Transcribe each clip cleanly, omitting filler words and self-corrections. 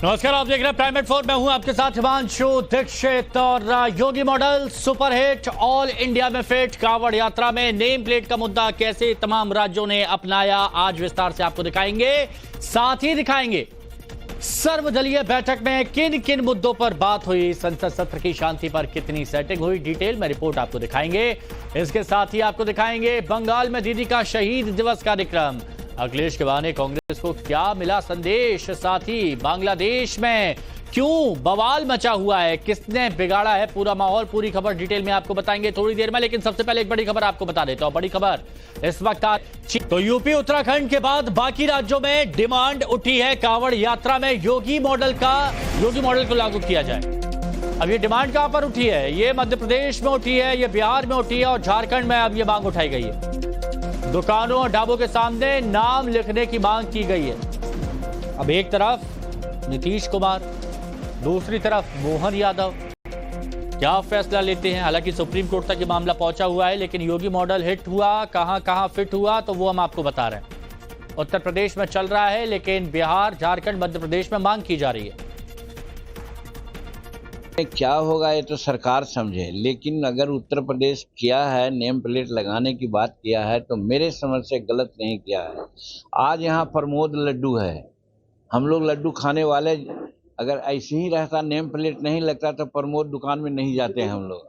नमस्कार, आप देख रहे हैं प्राइम 4। मैं हूं आपके साथ हिमांशु दीक्षित। और योगी मॉडल सुपरहिट, ऑल इंडिया में फिट, कांवड़ यात्रा में नेम प्लेट का मुद्दा कैसे तमाम राज्यों ने अपनाया, आज विस्तार से आपको दिखाएंगे। साथ ही दिखाएंगे सर्वदलीय बैठक में किन किन मुद्दों पर बात हुई, संसद सत्र की शांति पर कितनी सेटिंग हुई, डिटेल में रिपोर्ट आपको दिखाएंगे। इसके साथ ही आपको दिखाएंगे बंगाल में दीदी का शहीद दिवस कार्यक्रम, अखिलेश के बहाने कांग्रेस को क्या मिला संदेश, साथ ही बांग्लादेश में क्यों बवाल मचा हुआ है, किसने बिगाड़ा है पूरा माहौल, पूरी खबर डिटेल में आपको बताएंगे थोड़ी देर में। लेकिन सबसे पहले एक बड़ी खबर आपको बता देता हूं। बड़ी खबर इस वक्त तो यूपी उत्तराखंड के बाद बाकी राज्यों में डिमांड उठी है कांवड़ यात्रा में योगी मॉडल को लागू किया जाए। अब ये डिमांड कहां पर उठी है? ये मध्य प्रदेश में उठी है, ये बिहार में उठी है और झारखंड में अब ये मांग उठाई गई है। दुकानों और ढाबों के सामने नाम लिखने की मांग की गई है। अब एक तरफ नीतीश कुमार, दूसरी तरफ मोहन यादव क्या फैसला लेते हैं। हालांकि सुप्रीम कोर्ट तक ये मामला पहुंचा हुआ है, लेकिन योगी मॉडल हिट हुआ, कहां फिट हुआ, तो वो हम आपको बता रहे हैं। उत्तर प्रदेश में चल रहा है, लेकिन बिहार, झारखंड, मध्य प्रदेश में मांग की जा रही है। क्या होगा ये तो सरकार समझे, लेकिन अगर उत्तर प्रदेश किया है, नेम प्लेट लगाने की बात किया है, तो मेरे समझ से गलत नहीं किया है। आज यहाँ प्रमोद लड्डू है, हम लोग लड्डू खाने वाले, अगर ऐसे ही रहता, नेम प्लेट नहीं लगता, तो प्रमोद दुकान में नहीं जाते हैं हम लोग।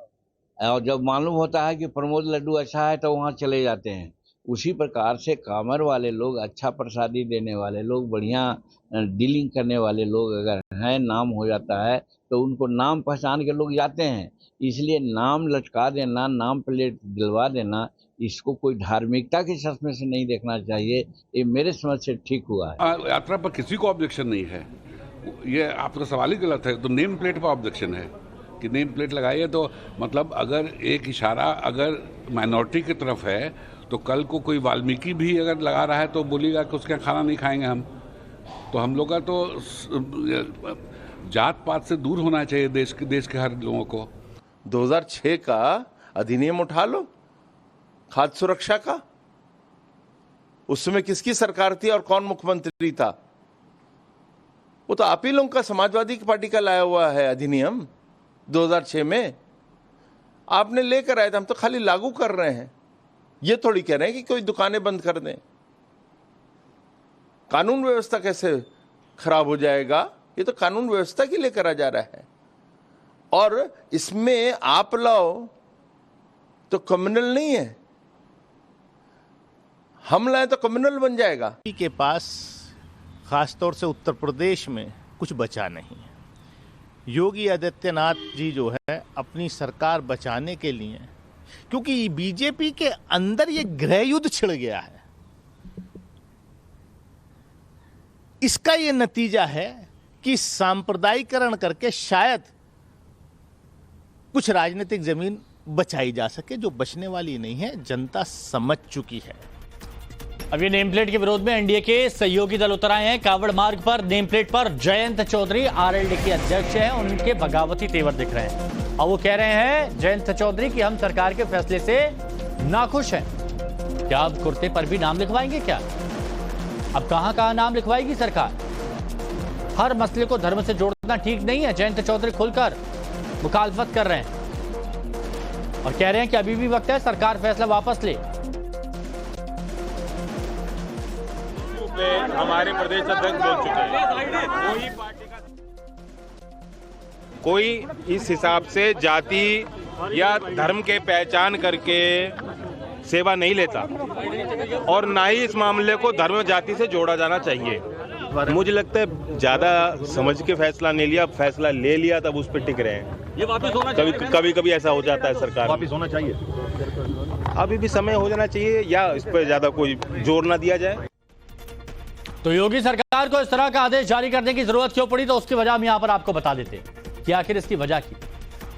और जब मालूम होता है कि प्रमोद लड्डू अच्छा है तो वहाँ चले जाते हैं। उसी प्रकार से कामर वाले लोग, अच्छा प्रसादी देने वाले लोग, बढ़िया डीलिंग करने वाले लोग अगर हैं, नाम हो जाता है तो उनको नाम पहचान के लोग जाते हैं। इसलिए नाम लटका देना, नाम प्लेट दिलवा देना, इसको कोई धार्मिकता के चश्मे से नहीं देखना चाहिए। ये मेरे समझ से ठीक हुआ है। यात्रा पर किसी को ऑब्जेक्शन नहीं है, ये आपका सवाल ही गलत है। तो नेम प्लेट पर ऑब्जेक्शन है कि नेम प्लेट लगाइए, तो मतलब अगर एक इशारा अगर माइनॉरिटी की तरफ है, तो कल को कोई वाल्मीकि भी अगर लगा रहा है तो बोलिएगा कि उसका खाना नहीं खाएंगे हम। तो हम लोग का तो जात पात से दूर होना चाहिए देश के हर लोगों को। 2006 का अधिनियम उठा लो, खाद्य सुरक्षा का। उस समय किसकी सरकार थी और कौन मुख्यमंत्री था? वो तो आप ही लोगों का, समाजवादी पार्टी का लाया हुआ है अधिनियम 2006 में। आपने लेकर आए थे, हम तो खाली लागू कर रहे हैं। ये थोड़ी कह रहे हैं कि कोई दुकानें बंद कर दें। कानून व्यवस्था कैसे खराब हो जाएगा? ये तो कानून व्यवस्था के लिए करा जा रहा है। और इसमें आप लाओ तो कम्युनल नहीं है, हम लाए तो कम्युनल बन जाएगा। के पास खासतौर से उत्तर प्रदेश में कुछ बचा नहीं है। योगी आदित्यनाथ जी जो है अपनी सरकार बचाने के लिए, क्योंकि बीजेपी के अंदर ये गृह युद्ध छिड़ गया है, इसका ये नतीजा है कि सांप्रदायिकरण करके शायद कुछ राजनीतिक जमीन बचाई जा सके, जो बचने वाली नहीं है, जनता समझ चुकी है। अब ये नेम प्लेट के विरोध में एनडीए के सहयोगी दल उतर आए हैं। कांवड़ मार्ग पर नेम प्लेट पर जयंत चौधरी आरएलडी के अध्यक्ष हैं, उनके बगावती तेवर दिख रहे हैं और वो कह रहे हैं जयंत चौधरी कि हम सरकार के फैसले से नाखुश हैं। क्या अब कुर्ते पर भी नाम लिखवाएंगे? क्या अब कहां नाम लिखवाएगी सरकार? हर मसले को धर्म से जोड़ना ठीक नहीं है। जयंत चौधरी खुलकर मुखालफत कर रहे हैं और कह रहे हैं कि अभी भी वक्त है, सरकार फैसला वापस ले। हमारे प्रदेश अध्यक्ष बोल चुके हैं, कोई इस हिसाब से जाति या धर्म के पहचान करके सेवा नहीं लेता और ना ही इस मामले को धर्म जाति से जोड़ा जाना चाहिए। मुझे लगता है ज्यादा समझ के फैसला नहीं लिया, फैसला ले लिया तब उस पर टिक रहे हैं। ये वापस होना चाहिए। कभी ऐसा हो जाता है, सरकार वापस होना चाहिए, अभी भी समय हो जाना चाहिए, या इस पर ज्यादा कोई जोर ना दिया जाए। तो योगी सरकार को इस तरह का आदेश जारी करने की जरूरत क्यों पड़ी, तो उसकी वजह हम यहां पर आपको बता देते हैं कि आखिर इसकी वजह की।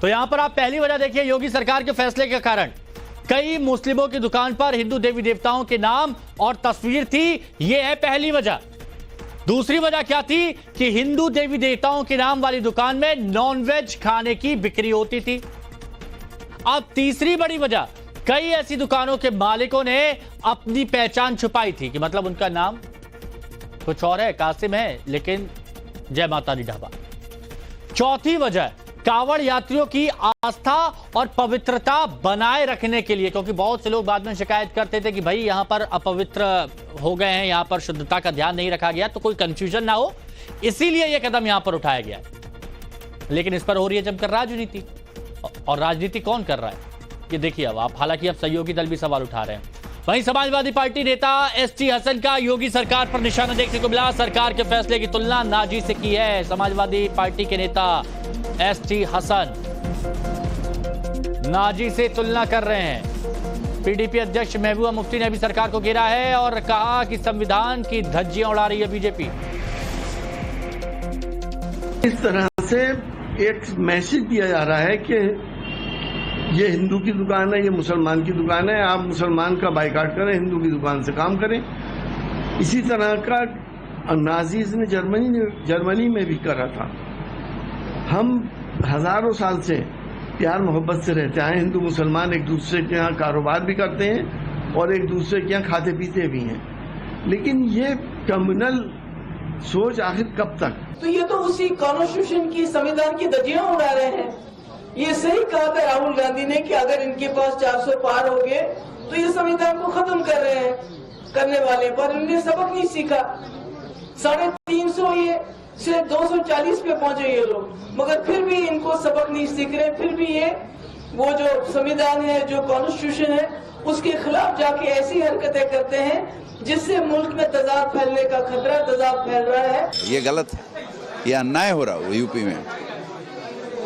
तो यहां पर आप पहली वजह देखिए, योगी सरकार के फैसले के कारण कई मुस्लिमों की दुकान पर हिंदू देवी देवताओं के नाम और तस्वीर थी। यह है पहली वजह। दूसरी वजह क्या थी कि हिंदू देवी देवताओं के नाम वाली दुकान में नॉनवेज खाने की बिक्री होती थी। अब तीसरी बड़ी वजह, कई ऐसी दुकानों के मालिकों ने अपनी पहचान छुपाई थी कि मतलब उनका नाम कुछ और है, कासिम है, लेकिन जय माता दी ढाबा। चौथी वजह कांवड़ यात्रियों की आस्था और पवित्रता बनाए रखने के लिए, क्योंकि बहुत से लोग बाद में शिकायत करते थे कि भाई यहां पर अपवित्र हो गए हैं, यहां पर शुद्धता का ध्यान नहीं रखा गया, तो कोई कंफ्यूजन ना हो, इसीलिए यह कदम यहां पर उठाया गया है। लेकिन इस पर हो रही है जमकर राजनीति, और राजनीति कौन कर रहा है ये देखिए अब आप। हालांकि अब सहयोगी दल भी सवाल उठा रहे हैं। वहीं समाजवादी पार्टी नेता एसटी हसन का योगी सरकार पर निशाना देखने को मिला। सरकार के फैसले की तुलना नाजी से की है समाजवादी पार्टी के नेता एसटी हसन, नाजी से तुलना कर रहे हैं। पीडीपी अध्यक्ष महबूबा मुफ्ती ने भी सरकार को घेरा है और कहा कि संविधान की धज्जियां उड़ा रही है बीजेपी। इस तरह से एक मैसेज दिया जा रहा है कि ये हिंदू की दुकान है, ये मुसलमान की दुकान है, आप मुसलमान का बाइकाट करें, हिंदू की दुकान से काम करें। इसी तरह का नाजीज ने जर्मनी में भी करा था। हम हजारों साल से प्यार मोहब्बत से रहते आए, हिंदू मुसलमान एक दूसरे के यहाँ कारोबार भी करते हैं और एक दूसरे के यहाँ खाते पीते भी हैं, लेकिन ये कम्युनल सोच आखिर कब तक? तो ये तो उसी कॉन्स्टिट्यूशन की, संविधान की धज्जियां उड़ा रहे हैं। ये सही कहा था राहुल गांधी ने कि अगर इनके पास 400 पार हो गए तो ये संविधान को खत्म कर रहे हैं, करने वाले, पर इन्होंने सबक नहीं सीखा। 350 ये से 240 पे पहुंचे ये लोग, मगर फिर भी इनको सबक नहीं सीख रहे। फिर भी ये वो जो संविधान है, जो कॉन्स्टिट्यूशन है, उसके खिलाफ जाके ऐसी हरकतें करते हैं जिससे मुल्क में तजाद फैलने का खतरा, तजाद फैल रहा है। ये गलत है, ये अन्याय हो रहा है यूपी में।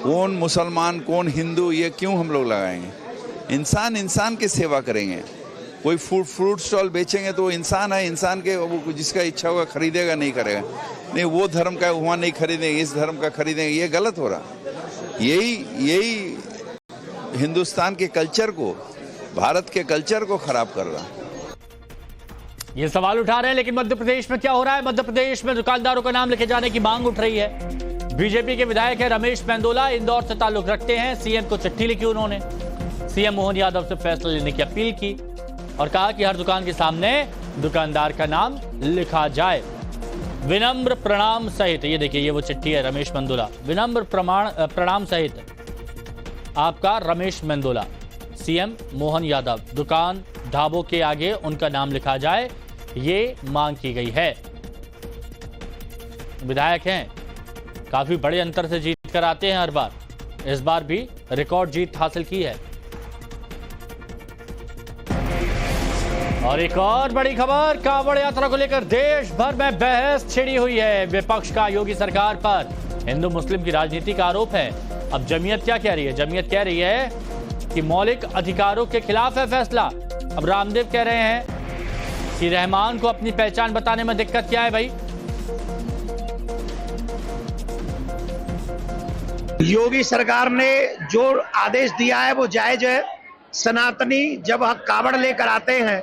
कौन मुसलमान कौन हिंदू ये क्यों हम लोग लगाएंगे? इंसान इंसान की सेवा करेंगे। कोई फ्रूट स्टॉल बेचेंगे तो वो इंसान है, इंसान के वो जिसका इच्छा होगा खरीदेगा, नहीं करेगा। नहीं वो धर्म का वहाँ नहीं खरीदेंगे, इस धर्म का खरीदेंगे, ये गलत हो रहा। यही हिंदुस्तान के कल्चर को, भारत के कल्चर को खराब कर रहा। ये सवाल उठा रहे हैं। लेकिन मध्य प्रदेश में क्या हो रहा है? मध्य प्रदेश में दुकानदारों का नाम लिखे जाने की मांग उठ रही है। बीजेपी के विधायक है रमेश मेंदोला, इंदौर से ताल्लुक रखते हैं। सीएम को चिट्ठी लिखी उन्होंने, सीएम मोहन यादव से फैसला लेने की अपील की और कहा कि हर दुकान के सामने दुकानदार का नाम लिखा जाए, विनम्र प्रणाम सहित। ये देखिए, ये वो चिट्ठी है रमेश मेंदोला, विनम्र प्रणाम सहित आपका रमेश मेंदोला, सीएम मोहन यादव, दुकान ढाबों के आगे उनका नाम लिखा जाए, ये मांग की गई है। विधायक हैं, काफी बड़े अंतर से जीत कर आते हैं हर बार, इस बार भी रिकॉर्ड जीत हासिल की है। और एक और बड़ी खबर, कांवड़ यात्रा को लेकर देश भर में बहस छिड़ी हुई है। विपक्ष का योगी सरकार पर हिंदू मुस्लिम की राजनीति का आरोप है। अब जमीयत क्या कह रही है? जमीयत कह रही है कि मौलिक अधिकारों के खिलाफ है फैसला। अब रामदेव कह रहे हैं कि रहमान को अपनी पहचान बताने में दिक्कत क्या है भाई? योगी सरकार ने जो आदेश दिया है वो जायज है। सनातनी जब कावड़ लेकर आते हैं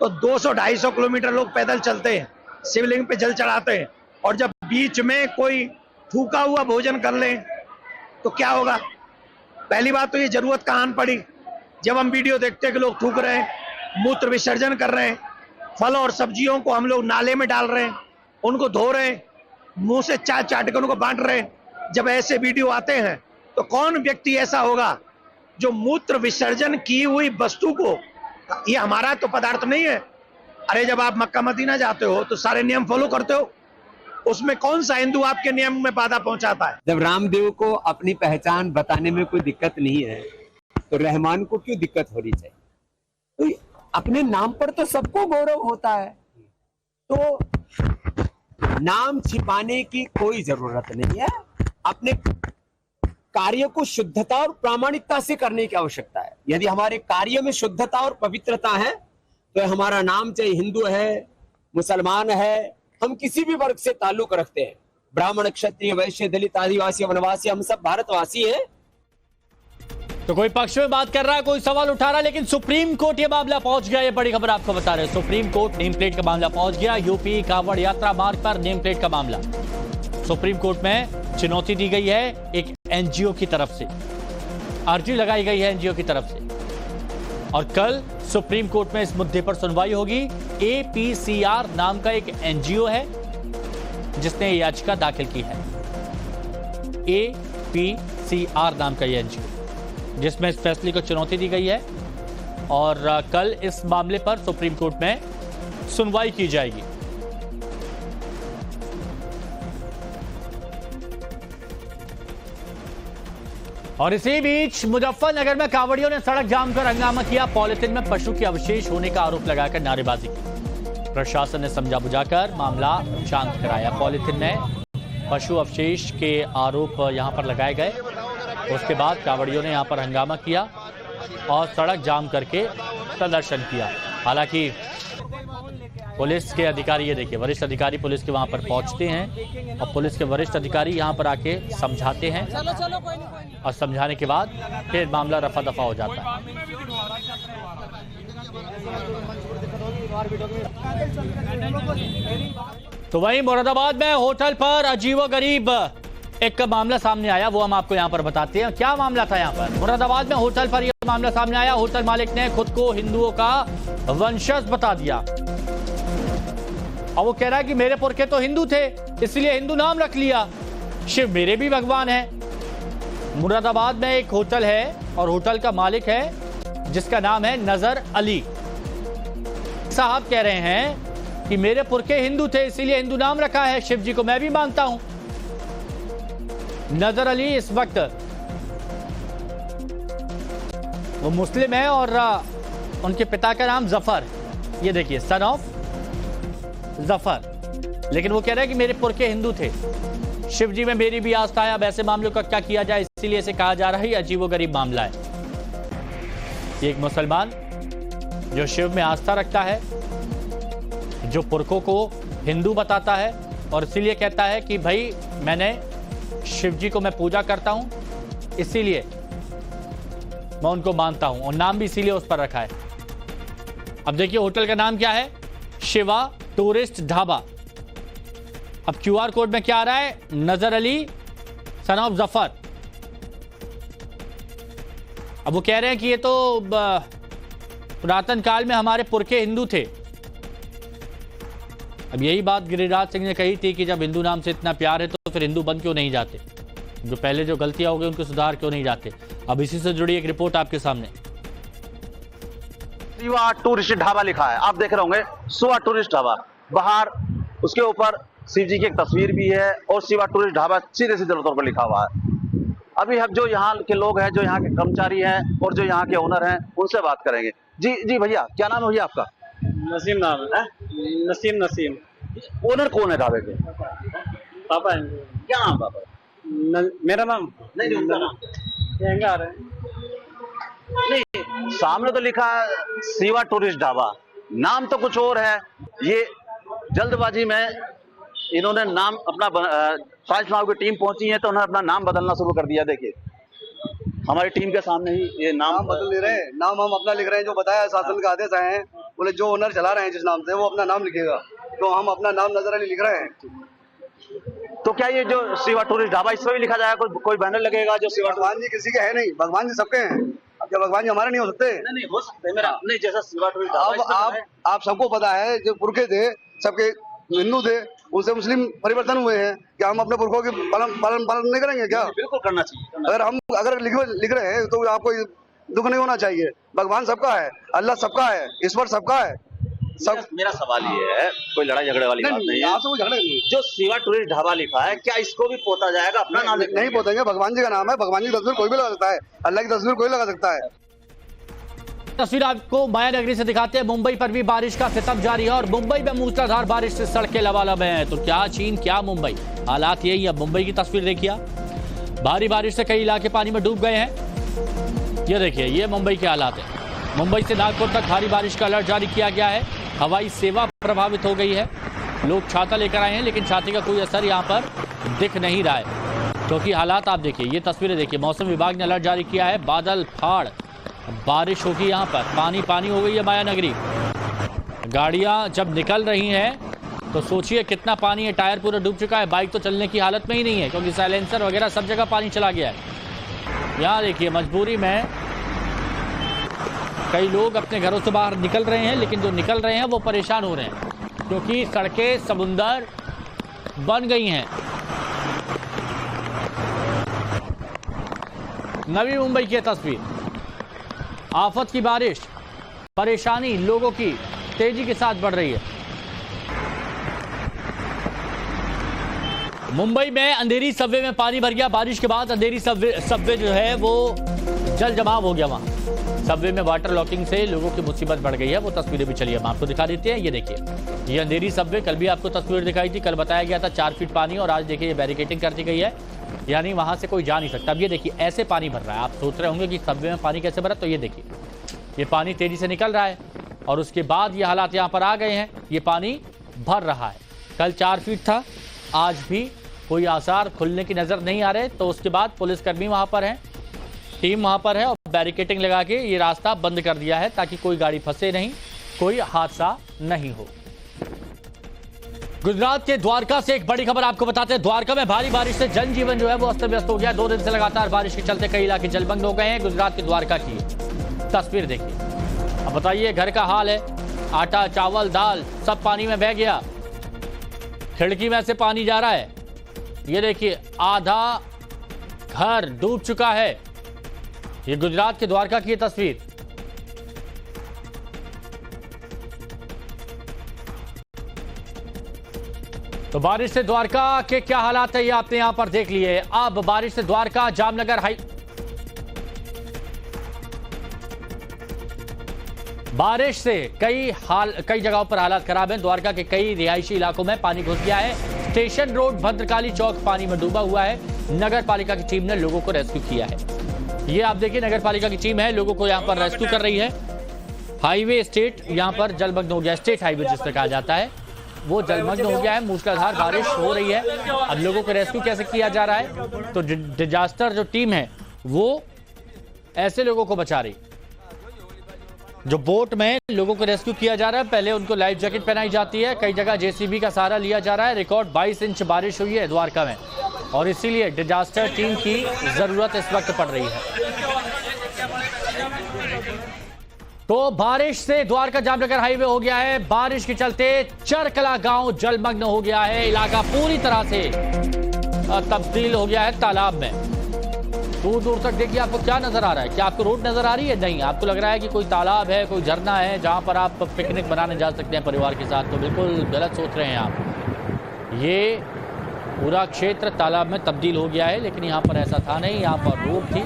तो 200-250 किलोमीटर लोग पैदल चलते हैं, शिवलिंग पे जल चढ़ाते हैं, और जब बीच में कोई थूका हुआ भोजन कर लें तो क्या होगा? पहली बात तो ये जरूरत कहां पड़ी? जब हम वीडियो देखते हैं कि लोग थूक रहे हैं, मूत्र विसर्जन कर रहे हैं, फल और सब्जियों को हम लोग नाले में डाल रहे हैं, उनको धो रहे हैं, मुंह से चाट चाट कर उनको बांट रहे हैं। जब ऐसे वीडियो आते हैं तो कौन व्यक्ति ऐसा होगा जो मूत्र विसर्जन की हुई वस्तु को, ये हमारा तो पदार्थ नहीं है। अरे जब आप मक्का मदीना जाते हो तो सारे नियम फॉलो करते हो, उसमें कौन सा हिंदू आपके नियम में बाधा पहुंचाता है? जब रामदेव को अपनी पहचान बताने में कोई दिक्कत नहीं है तो रहमान को क्यों दिक्कत होनी चाहिए? तो अपने नाम पर तो सबको गौरव होता है, तो नाम छिपाने की कोई जरूरत नहीं है। अपने कार्य को शुद्धता और प्रामाणिकता से करने की आवश्यकता है। यदि हमारे कार्य में शुद्धता और पवित्रता है तो हमारा नाम चाहे हिंदू है, मुसलमान है, हम किसी भी वर्ग से ताल्लुक रखते हैं, ब्राह्मण, क्षत्रिय, वैश्य, दलित, आदिवासी, वनवासी, हम सब भारतवासी हैं। तो कोई पक्ष में बात कर रहा है, कोई सवाल उठा रहा है, लेकिन सुप्रीम कोर्ट ये मामला पहुंच गया। ये बड़ी खबर आपको बता रहे हैं, सुप्रीम कोर्ट नेम प्लेट का मामला पहुंच गया। यूपी कांवड़ यात्रा मार्ग पर नेम प्लेट का मामला सुप्रीम कोर्ट में चुनौती दी गई है एक एनजीओ की तरफ से, अर्जी लगाई गई है एनजीओ की तरफ से, और कल सुप्रीम कोर्ट में इस मुद्दे पर सुनवाई होगी। APCR नाम का एक एनजीओ है जिसने ये याचिका दाखिल की है। APCR नाम का ये एनजीओ, जिसमें इस फैसले को चुनौती दी गई है और कल इस मामले पर सुप्रीम कोर्ट में सुनवाई की जाएगी। और इसी बीच मुजफ्फरनगर में कांवड़ियों ने सड़क जाम कर हंगामा किया। पॉलिथीन में पशु के अवशेष होने का आरोप लगाकर नारेबाजी की। प्रशासन ने समझा बुझाकर मामला शांत कराया। पॉलिथीन में पशु अवशेष के आरोप यहां पर लगाए गए। उसके बाद कांवड़ियों ने यहां पर हंगामा किया और सड़क जाम करके प्रदर्शन किया। हालांकि पुलिस के अधिकारी, ये देखिए वरिष्ठ अधिकारी पुलिस के वहां पर पहुंचते हैं और पुलिस के वरिष्ठ अधिकारी यहां पर आके समझाते हैं और समझाने के बाद फिर मामला रफा दफा हो जाता है। तो वहीं मुरादाबाद में होटल पर अजीबोगरीब एक मामला सामने आया, वो हम आपको यहां पर बताते हैं। क्या मामला था यहां पर? मुरादाबाद में होटल पर यह मामला सामने आया। होटल मालिक ने खुद को हिंदुओं का वंशज बता दिया और वो कह रहा है कि मेरे पुरखे तो हिंदू थे, इसलिए हिंदू नाम रख लिया। शिव मेरे भी भगवान है। मुरादाबाद में एक होटल है और होटल का मालिक है जिसका नाम है नजर अली साहब। कह रहे हैं कि मेरे पुरखे हिंदू थे, इसीलिए हिंदू नाम रखा है। शिव जी को मैं भी मानता हूं। नजर अली इस वक्त वो मुस्लिम है और उनके पिता का नाम जफर, ये देखिए सन ऑफ जफर। लेकिन वो कह रहे हैं कि मेरे पुरखे हिंदू थे, शिव जी में मेरी भी आस्था है। अब ऐसे मामलों का क्या किया जाए, इसीलिए इसे कहा जा रहा है अजीबोगरीब मामला है। एक मुसलमान जो शिव में आस्था रखता है, जो पुरखों को हिंदू बताता है और इसीलिए कहता है कि भाई मैंने शिव जी को मैं पूजा करता हूं, इसीलिए मैं उनको मानता हूं और नाम भी इसीलिए उस पर रखा है। अब देखिए होटल का नाम क्या है, शिवा टूरिस्ट ढाबा। अब क्यूआर कोड में क्या आ रहा है, नजर अली सन ऑफ जफर। अब वो कह रहे हैं कि ये तो पुरातन काल में हमारे पुरखे हिंदू थे। अब यही बात गिरिराज सिंह ने कही थी कि जब हिंदू नाम से इतना प्यार है तो फिर हिंदू बन क्यों नहीं जाते, जो पहले जो गलतियां हो गई उनको सुधार क्यों नहीं जाते। अब इसी से जुड़ी एक रिपोर्ट आपके सामने। शिवा टूरिस्ट ढाबा लिखा है, आप देख रहे होंगे शिवा टूरिस्ट ढाबा। बाहर उसके ऊपर शिव जी की एक तस्वीर भी है और शिवा टूरिस्ट ढाबा सीधे सीधे तौर पर लिखा हुआ है। अभी हम जो यहाँ के लोग हैं, जो यहाँ के कर्मचारी हैं और जो यहाँ के ओनर हैं, उनसे बात करेंगे। जी जी भैया, क्या नाम है भैया आपका? नसीम नाम है। नसीम। ओनर कौन है ढाबे के? पापा है। क्या नाम पापा? मेरा नाम नहीं, उनका नाम नहीं, सामने तो लिखा है शिवा टूरिस्ट ढाबा, नाम तो कुछ और है। ये जल्दबाजी में इन्होंने नाम अपना, साजिश चुनाव की टीम पहुंची है तो उन्होंने अपना नाम बदलना शुरू कर दिया। देखिए हमारी टीम के सामने ही ये नाम बदल ले रहे हैं। नाम हम अपना लिख रहे हैं, जो बताया शासन का आदेश आए हैं, बोले जो ओनर चला रहे हैं जिस नाम से वो अपना नाम लिखेगा, तो हम अपना नाम नजर अली लिख रहे हैं। तो क्या ये जो शिवा टूरिस्ट ढाबा इस पर भी लिखा जाएगा? कोई बैनर लगेगा जो शिवा? भगवान जी किसी के है नहीं, भगवान जी सबके हैं। क्या भगवान जी हमारे नहीं हो सकते? नहीं हो सकते मेरा नहीं, जैसा शिवा टूरिस्ट ढाबा आप सबको पता है, जो पुरखे थे सबके हिंदू थे, उनसे मुस्लिम परिवर्तन हुए हैं। क्या हम अपने पुरखों के पालन नहीं करेंगे? क्या बिल्कुल करना चाहिए। अगर लिख रहे हैं तो आपको दुख नहीं होना चाहिए। भगवान सबका है, अल्लाह सबका है, ईश्वर सबका है। मेरा सवाल ये है, कोई लड़ाई झगड़े वाली बात नहीं है। कोई झगड़े नहीं। जो शिवा टूरिस्ट ढाबा लिखा है, क्या इसको भी पोता जाएगा? अपना नाम नहीं पोतेंगे, भगवान जी का नाम है। भगवान जी की तस्वीर कोई भी लगा सकता है, अल्लाह की तस्वीर कोई लगा सकता है। तस्वीर आपको माया नगरी से दिखाते हैं। मुंबई पर भी बारिश का सितम जारी है और मुंबई में मूसलाधार बारिश से सड़कें लबालब हैं। तो क्या चीन क्या मुंबई, हालात यही है। मुंबई की तस्वीर देखिए, भारी बारिश से कई इलाके पानी में डूब गए हैं। ये देखिए, ये मुंबई के हालात है। मुंबई से नागपुर तक भारी बारिश का अलर्ट जारी किया गया है। हवाई सेवा प्रभावित हो गई है। लोग छाता लेकर आए हैं लेकिन छाते का कोई असर यहाँ पर दिख नहीं रहा है, क्योंकि हालात आप देखिए, ये तस्वीरें देखिए। मौसम विभाग ने अलर्ट जारी किया है, बादल फाड़ बारिश होगी। यहाँ पर पानी पानी हो गई है माया नगरी। गाड़ियाँ जब निकल रही हैं तो सोचिए कितना पानी है। टायर पूरा डूब चुका है, बाइक तो चलने की हालत में ही नहीं है क्योंकि साइलेंसर वगैरह सब जगह पानी चला गया है। यहाँ देखिए, मजबूरी में कई लोग अपने घरों से बाहर निकल रहे हैं, लेकिन जो निकल रहे हैं वो परेशान हो रहे हैं क्योंकि सड़कें समुंदर बन गई हैं। नवी मुंबई की तस्वीर, आफत की बारिश, परेशानी लोगों की तेजी के साथ बढ़ रही है। मुंबई में अंधेरी सबवे में पानी भर गया। बारिश के बाद अंधेरी सबवे जो है वो जल जमाव हो गया। वहां सबवे में वाटर लॉकिंग से लोगों की मुसीबत बढ़ गई है। वो तस्वीरें भी चलिए हम आपको दिखा देते हैं। ये देखिए, ये अंधेरी सबवे, कल भी आपको तस्वीर दिखाई थी। कल बताया गया था 4 फीट पानी, और आज देखिए ये बैरिकेटिंग कर दी गई है, यानी वहां से कोई जा नहीं सकता। अब ये देखिए ऐसे पानी भर रहा है। आप सोच रहे होंगे कि सबवे में पानी कैसे भरा, तो ये देखिए ये पानी तेजी से निकल रहा है और उसके बाद ये हालात यहाँ पर आ गए हैं। ये पानी भर रहा है। कल 4 फीट था, आज भी कोई आसार खुलने की नजर नहीं आ रहे। तो उसके बाद पुलिसकर्मी वहां पर हैं, टीम वहां पर है और बैरिकेटिंग लगा के ये रास्ता बंद कर दिया है ताकि कोई गाड़ी फंसे नहीं, कोई हादसा नहीं हो। गुजरात के द्वारका से एक बड़ी खबर आपको बताते हैं। द्वारका में भारी बारिश से जनजीवन जो है वो अस्त व्यस्त हो गया। 2 दिन से लगातार बारिश के चलते कई इलाके जलमग्न हो गए हैं। गुजरात के द्वारका की तस्वीर देखिए। अब बताइए, घर का हाल है, आटा चावल दाल सब पानी में बह गया। खिड़की में से पानी जा रहा है। ये देखिए, आधा घर डूब चुका है। ये गुजरात के द्वारका की तस्वीर। तो बारिश से द्वारका के क्या हालात है ये आपने यहां पर देख लिए। अब बारिश से द्वारका जामनगर बारिश से कई जगहों पर हालात खराब हैं। द्वारका के कई रिहायशी इलाकों में पानी घुस गया है। स्टेशन रोड भद्रकाली चौक पानी में डूबा हुआ है। नगर पालिका की टीम ने लोगों को रेस्क्यू किया है। ये आप देखिए, नगर पालिका की टीम है, लोगों को यहां पर रेस्क्यू कर रही है। हाईवे स्टेट यहां पर जलमग्न हो गया। स्टेट हाईवे जिससे कहा जाता है वो जलमग्न हो गया है। मूसलाधार बारिश हो रही है। अब लोगों को रेस्क्यू कैसे किया जा रहा है, तो डिजास्टर जो टीम है वो ऐसे लोगों को बचा रही, जो बोट में लोगों को रेस्क्यू किया जा रहा है। पहले उनको लाइफ जैकेट पहनाई जाती है। कई जगह जेसीबी का सहारा लिया जा रहा है। रिकॉर्ड 22 इंच बारिश हुई है द्वारका में और इसीलिए डिजास्टर टीम की जरूरत इस वक्त पड़ रही है। तो बारिश से द्वारका जामनगर हाईवे हो गया है। बारिश के चलते चरकला गांव जलमग्न हो गया है। इलाका पूरी तरह से तब्दील हो गया है तालाब में। दूर दूर तक देखिए, आपको क्या नजर आ रहा है? क्या आपको रोड नजर आ रही है? नहीं, आपको लग रहा है कि कोई तालाब है, कोई झरना है जहां पर आप पिकनिक बनाने जा सकते हैं परिवार के साथ। तो बिल्कुल गलत सोच रहे हैं आप। ये पूरा क्षेत्र तालाब में तब्दील हो गया है, लेकिन यहाँ पर ऐसा था नहीं। यहाँ पर रोड थी,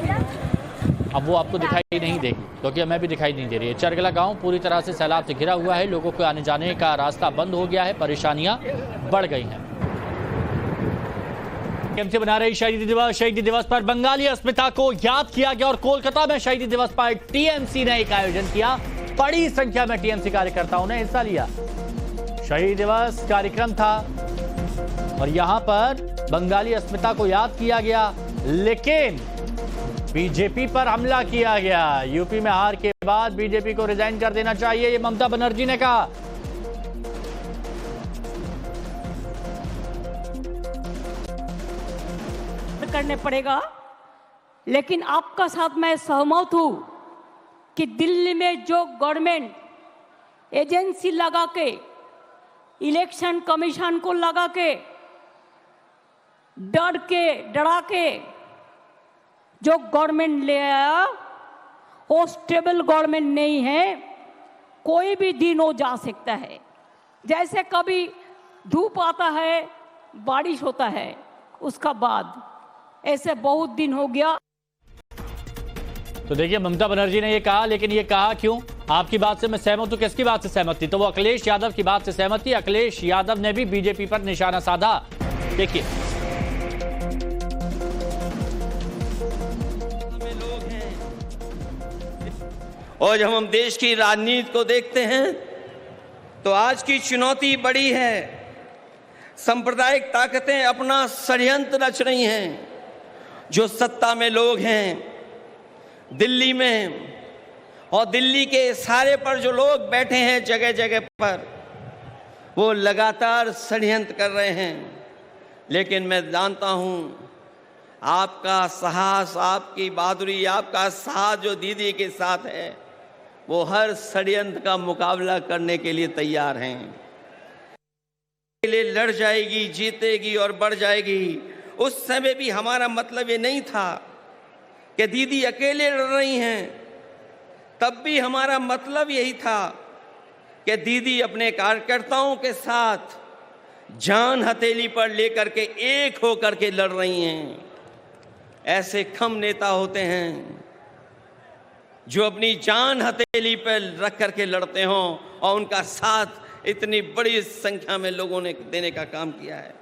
अब वो आपको दिखाई नहीं देगी क्योंकि हमें भी दिखाई नहीं दे रही है। चरगला गांव पूरी तरह से सैलाब से घिरा हुआ है। लोगों को आने जाने का रास्ता बंद हो गया है। परेशानियां बढ़ गई हैं। टीएमसी बना रही शहीदी दिवस पर बंगाली अस्मिता को याद किया गया और कोलकाता में शहीदी दिवस पर टीएमसी ने एक आयोजन किया। बड़ी संख्या में टीएमसी कार्यकर्ताओं ने हिस्सा लिया। शहीद दिवस कार्यक्रम था और यहां पर बंगाली अस्मिता को याद किया गया, लेकिन बीजेपी पर हमला किया गया। यूपी में हार के बाद बीजेपी को रिजाइन कर देना चाहिए, ये ममता बनर्जी ने कहा। करने पड़ेगा, लेकिन आपका साथ मैं सहमत हूं कि दिल्ली में जो गवर्नमेंट एजेंसी लगा के, इलेक्शन कमीशन को लगा के, डरा के जो गवर्नमेंट ले आया वो स्टेबल गवर्नमेंट नहीं है। कोई भी दिन हो जा सकता है। जैसे कभी धूप आता है, बारिश होता है, उसका बाद ऐसे बहुत दिन हो गया। तो देखिए, ममता बनर्जी ने ये कहा, लेकिन ये कहा क्यों? आपकी बात से मैं सहमत हूं। किसकी बात से सहमत थी? तो वो अखिलेश यादव की बात से सहमत थी। अखिलेश यादव ने भी बीजेपी पर निशाना साधा। देखिए, और जब हम देश की राजनीति को देखते हैं तो आज की चुनौती बड़ी है। सांप्रदायिक ताकतें अपना षड्यंत्र रच रही हैं। जो सत्ता में लोग हैं दिल्ली में, और दिल्ली के इशारे पर जो लोग बैठे हैं जगह जगह पर, वो लगातार षड्यंत्र कर रहे हैं। लेकिन मैं जानता हूं आपका साहस, आपकी बहादुरी, आपका साथ जो दीदी के साथ है, वो हर षड्यंत्र का मुकाबला करने के लिए तैयार हैं। लिए लड़ जाएगी, जीतेगी और बढ़ जाएगी। उस समय भी हमारा मतलब ये नहीं था कि दीदी अकेले लड़ रही हैं, तब भी हमारा मतलब यही था कि दीदी अपने कार्यकर्ताओं के साथ जान हथेली पर लेकर के एक होकर के लड़ रही हैं। ऐसे कम नेता होते हैं जो अपनी जान हथेली पर रख करके लड़ते हों और उनका साथ इतनी बड़ी संख्या में लोगों ने देने का काम किया है।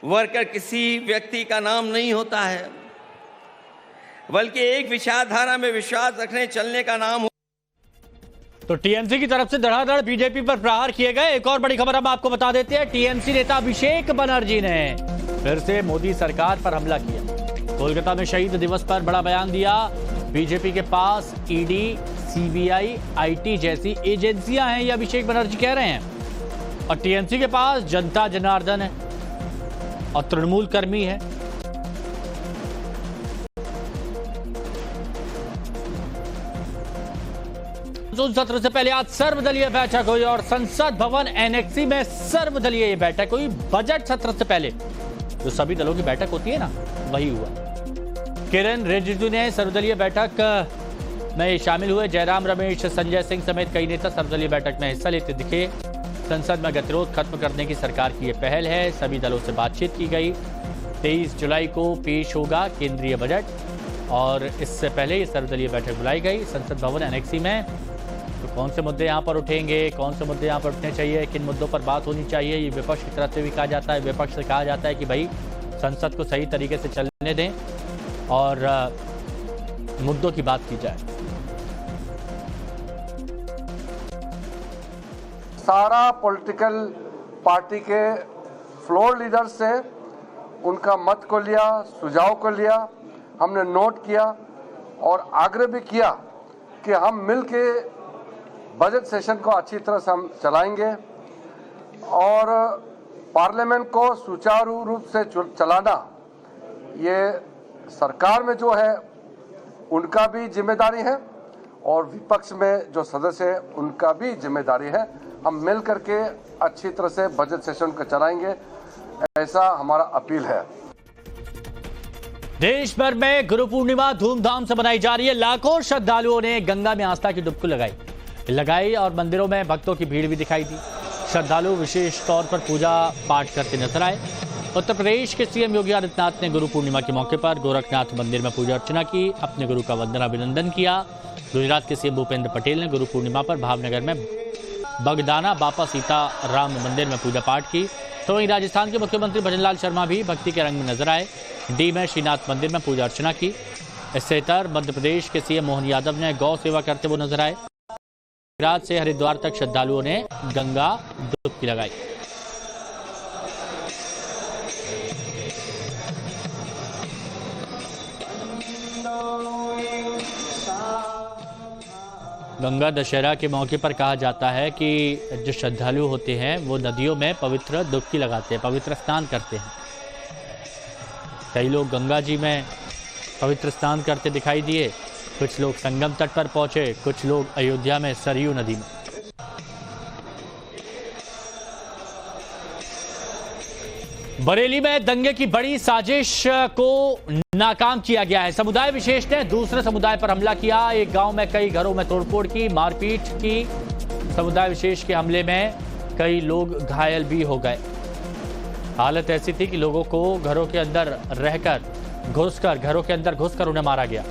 वर्कर किसी व्यक्ति का नाम नहीं होता है, बल्कि एक विचारधारा में विश्वास रखने चलने का नाम हो। तो टीएमसी की तरफ से धड़ाधड़ बीजेपी पर प्रहार किए गए। एक और बड़ी खबर हम आपको बता देते हैं। टीएमसी नेता अभिषेक बनर्जी ने फिर से मोदी सरकार पर हमला किया। कोलकाता में शहीद दिवस पर बड़ा बयान दिया। बीजेपी के पास ईडी, सीबीआई, आईटी जैसी एजेंसियां हैं, ये अभिषेक बनर्जी कह रहे हैं, और टीएमसी के पास जनता जनार्दन है और तृणमूल कर्मी है। सत्र से पहले आज सर्वदलीय बैठक हुई और संसद भवन एनेक्सी में सर्वदलीय बैठक हुई। बजट सत्र से पहले जो सभी दलों की बैठक होती है ना, वही हुआ। किरेन रिजिजू ने सर्वदलीय बैठक में शामिल हुए। जयराम रमेश, संजय सिंह समेत कई नेता सर्वदलीय बैठक में हिस्सा लेते दिखे। संसद में गतिरोध खत्म करने की सरकार की यह पहल है। सभी दलों से बातचीत की गई। 23 जुलाई को पेश होगा केंद्रीय बजट और इससे पहले ये सर्वदलीय बैठक बुलाई गई संसद भवन एनेक्सी में। तो कौन से मुद्दे यहाँ पर उठेंगे, कौन से मुद्दे यहाँ पर उठने चाहिए, किन मुद्दों पर बात होनी चाहिए, ये विपक्ष की तरफ से भी कहा जाता है। विपक्ष से कहा जाता है कि भाई संसद को सही तरीके से चलने दें और मुद्दों की बात की जाए। सारा पॉलिटिकल पार्टी के फ्लोर लीडर से उनका मत को लिया, सुझाव को लिया, हमने नोट किया और आग्रह भी किया कि हम मिलके बजट सेशन को अच्छी तरह से हम चलाएंगे और पार्लियामेंट को सुचारू रूप से चलाना ये सरकार में जो है उनका भी जिम्मेदारी है और विपक्ष में जो सदस्य है उनका भी जिम्मेदारी है। हम मिल करके अच्छी तरह से बजट सेशन को चलाएंगे, ऐसा हमारा अपील है। देश भर में गुरु पूर्णिमा धूमधाम से मनाई जा रही है। लाखों श्रद्धालुओं ने गंगा में आस्था की डुबकी लगाई और मंदिरों में भक्तों की भीड़ भी दिखाई दी। श्रद्धालु विशेष तौर पर पूजा पाठ करते नजर आए। उत्तर प्रदेश के सीएम योगी आदित्यनाथ ने गुरु पूर्णिमा के मौके पर गोरखनाथ मंदिर में पूजा अर्चना की, अपने गुरु का वंदना अभिनंदन किया। गुजरात के सीएम भूपेंद्र पटेल ने गुरु पूर्णिमा पर भावनगर में बगदाना बापा सीता राम मंदिर में पूजा पाठ की। तो वहीं राजस्थान के मुख्यमंत्री भजनलाल शर्मा भी भक्ति के रंग में नजर आए। डी में श्रीनाथ मंदिर में पूजा अर्चना की। इससे इतर मध्य प्रदेश के सीएम मोहन यादव ने गौ सेवा करते हुए नजर आए। गुजरात से हरिद्वार तक श्रद्धालुओं ने गंगा डुबकी लगाई। गंगा दशहरा के मौके पर कहा जाता है कि जो श्रद्धालु होते हैं वो नदियों में पवित्र डुबकी लगाते हैं, पवित्र स्नान करते हैं। कई लोग गंगा जी में पवित्र स्नान करते दिखाई दिए। कुछ लोग संगम तट पर पहुंचे, कुछ लोग अयोध्या में सरयू नदी में। बरेली में दंगे की बड़ी साजिश को नाकाम किया गया है। समुदाय विशेष ने दूसरे समुदाय पर हमला किया। एक गांव में कई घरों में तोड़फोड़ की, मारपीट की। समुदाय विशेष के हमले में कई लोग घायल भी हो गए। हालत ऐसी थी कि लोगों को घरों के अंदर घुसकर उन्हें मारा गया।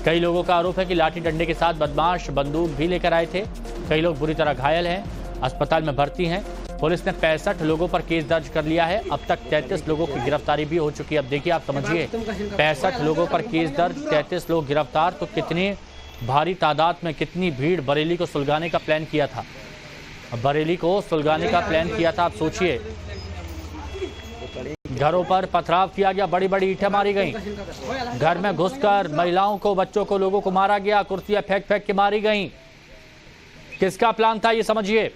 कई लोगों का आरोप है कि लाठी डंडे के साथ बदमाश बंदूक भी लेकर आए थे। कई लोग बुरी तरह घायल हैं, अस्पताल में भर्ती हैं। पुलिस ने 65 लोगों पर केस दर्ज कर लिया है। अब तक 33 लोगों की गिरफ्तारी भी हो चुकी है। अब देखिए, आप समझिए, 65 लोगों पर केस दर्ज, 33 लोग गिरफ्तार, तो कितनी भारी तादाद में कितनी भीड़ बरेली को सुलगाने का प्लान किया था। बरेली को सुलगाने का प्लान किया था। आप सोचिए, घरों पर पथराव किया गया, बड़ी बड़ी ईंटें मारी गई, घर में घुसकर महिलाओं को, बच्चों को, लोगों को मारा गया, कुर्सियां फेंक फेंक के मारी गई। किसका प्लान था ये समझिए।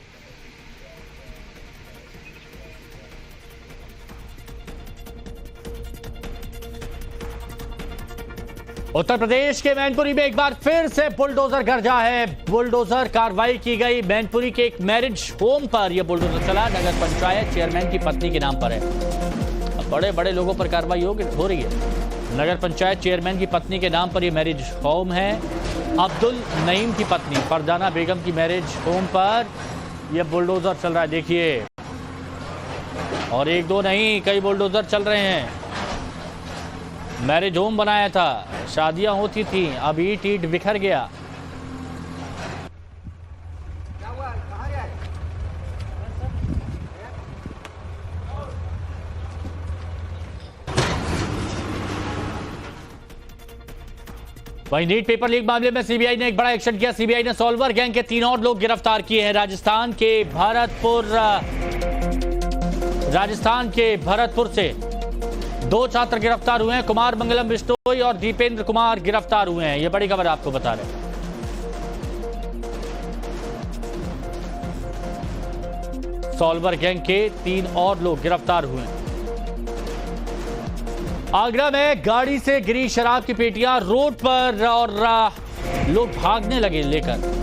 उत्तर प्रदेश के मैनपुरी में एक बार फिर से बुलडोजर गरजा है। बुलडोजर कार्रवाई की गई मैनपुरी के एक मैरिज होम पर। यह बुलडोजर चला नगर पंचायत चेयरमैन की पत्नी के नाम पर है। अब बड़े बड़े लोगों पर कार्रवाई हो रही है। नगर पंचायत चेयरमैन की पत्नी के नाम पर यह मैरिज होम है। अब्दुल नईम की पत्नी फरजाना बेगम की मैरिज होम पर यह बुलडोजर चल रहा है। देखिए, और एक दो नहीं, कई बुलडोजर चल रहे हैं। मैरिज होम बनाया था, शादियां होती थी, अब ईंट ईंट बिखर गया। वहीं नीट पेपर लीक मामले में सीबीआई ने एक बड़ा एक्शन किया। सीबीआई ने सॉल्वर गैंग के 3 और लोग गिरफ्तार किए हैं। राजस्थान के भरतपुर से 2 छात्र गिरफ्तार हुए हैं। कुमार मंगलम बिश्नोई और दीपेंद्र कुमार गिरफ्तार हुए हैं। यह बड़ी खबर आपको बता रहे हैं। सॉल्वर गैंग के 3 और लोग गिरफ्तार हुए हैं। आगरा में गाड़ी से गिरी शराब की पेटियां रोड पर और लोग भागने लगे लेकर।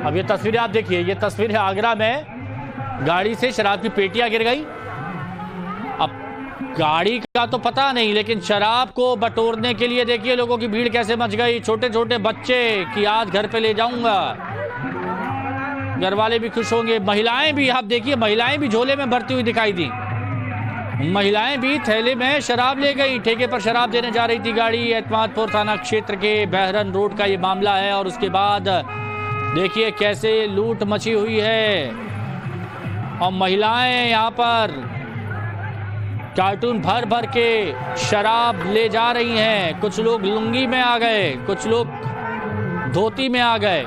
अब ये तस्वीरें आप देखिए, ये तस्वीर है आगरा में, गाड़ी से शराब की पेटियां गिर गई। अब गाड़ी का तो पता नहीं, लेकिन शराब को बटोरने के लिए देखिए लोगों की भीड़ कैसे मच गई। छोटे छोटे बच्चे कि आज घर पे ले जाऊंगा, घर वाले भी खुश होंगे। महिलाएं भी, आप देखिए, महिलाएं भी झोले में भरती हुई दिखाई दी। महिलाएं भी थैले में शराब ले गई। ठेके पर शराब देने जा रही थी गाड़ी। एतमादपुर थाना क्षेत्र के बहरन रोड का ये मामला है। और उसके बाद देखिए कैसे लूट मची हुई है और महिलाएं यहाँ पर कार्टून भर भर के शराब ले जा रही हैं। कुछ लोग लुंगी में आ गए, कुछ लोग धोती में आ गए।